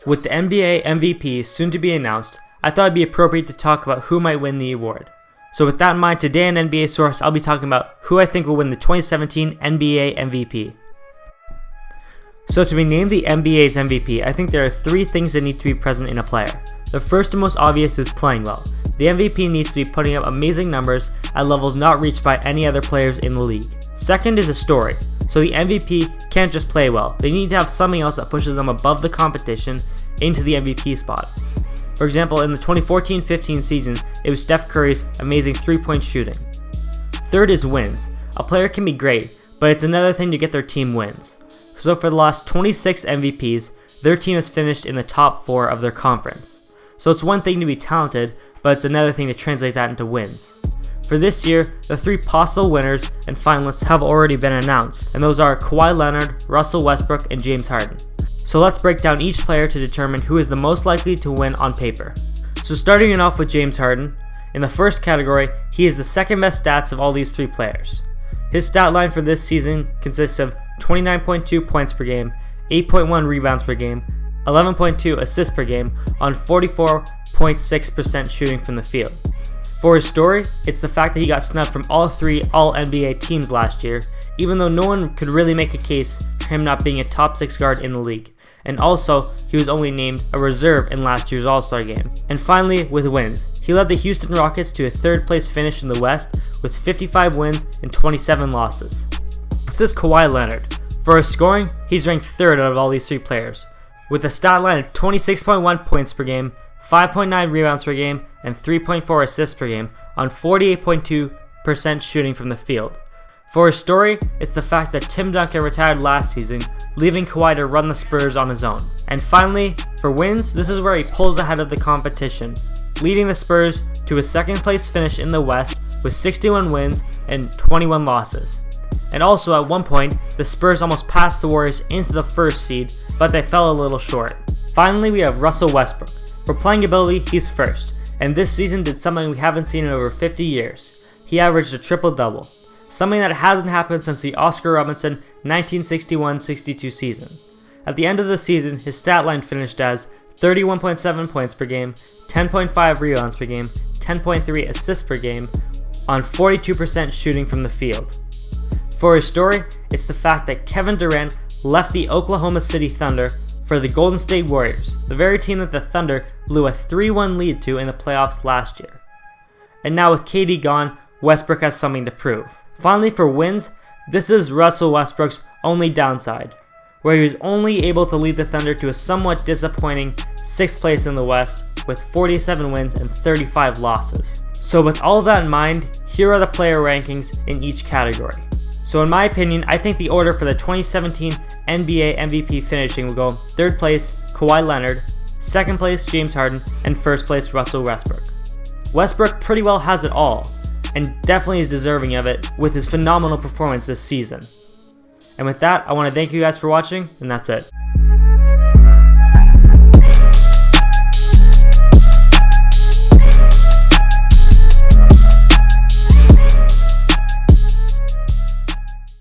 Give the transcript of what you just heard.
With the NBA MVP soon to be announced, I thought it'd be appropriate to talk about who might win the award. So with that in mind, today on NBA Source, I'll be talking about who I think will win the 2017 NBA MVP. So to be named the NBA's MVP, I think there are three things that need to be present in a player. The first and most obvious is playing well. The MVP needs to be putting up amazing numbers at levels not reached by any other players in the league. Second is a story. So the MVP can't just play well. They need to have something else that pushes them above the competition into the MVP spot. For example, in the 2014-15 season, it was Steph Curry's amazing three-point shooting. Third is wins. A player can be great, but it's another thing to get their team wins. So for the last 26 MVPs, their team has finished in the top 4 of their conference. So it's one thing to be talented, but it's another thing to translate that into wins. For this year, the 3 possible winners and finalists have already been announced, and those are Kawhi Leonard, Russell Westbrook, and James Harden. So let's break down each player to determine who is the most likely to win on paper. So starting it off with James Harden, in the first category, he is the second best stats of all these 3 players. His stat line for this season consists of 29.2 points per game, 8.1 rebounds per game, 11.2 assists per game on 44.6% shooting from the field. For his story, it's the fact that he got snubbed from all 3 All-NBA teams last year, even though no one could really make a case for him not being a top 6 guard in the league. And also, he was only named a reserve in last year's All-Star game. And finally, with wins, he led the Houston Rockets to a 3rd place finish in the West with 55 wins and 27 losses. Next is Kawhi Leonard. For his scoring, he's ranked 3rd out of all these 3 players, with a stat line of 26.1 points per game, 5.9 rebounds per game, and 3.4 assists per game on 48.2% shooting from the field. For his story, it's the fact that Tim Duncan retired last season, leaving Kawhi to run the Spurs on his own. And finally, for wins, this is where he pulls ahead of the competition, leading the Spurs to a 2nd place finish in the West with 61 wins and 21 losses. And also at one point, the Spurs almost passed the Warriors into the 1st seed, but they fell a little short. Finally, we have Russell Westbrook. For playing ability, he's 1st, and this season did something we haven't seen in over 50 years. He averaged a triple-double, something that hasn't happened since the Oscar Robinson 1961-62 season. At the end of the season, his stat line finished as 31.7 points per game, 10.5 rebounds per game, 10.3 assists per game, on 42% shooting from the field. For his story, it's the fact that Kevin Durant left the Oklahoma City Thunder for the Golden State Warriors, the very team that the Thunder blew a 3-1 lead to in the playoffs last year. And now with KD gone, Westbrook has something to prove. Finally, for wins, this is Russell Westbrook's only downside, where he was only able to lead the Thunder to a somewhat disappointing 6th place in the West with 47 wins and 35 losses. So with all of that in mind, here are the player rankings in each category. So in my opinion, I think the order for the 2017 NBA MVP finishing will go 3rd place, Kawhi Leonard, 2nd place, James Harden, and 1st place, Russell Westbrook. Westbrook pretty well has it all, and definitely is deserving of it with his phenomenal performance this season. And with that, I want to thank you guys for watching, and that's it.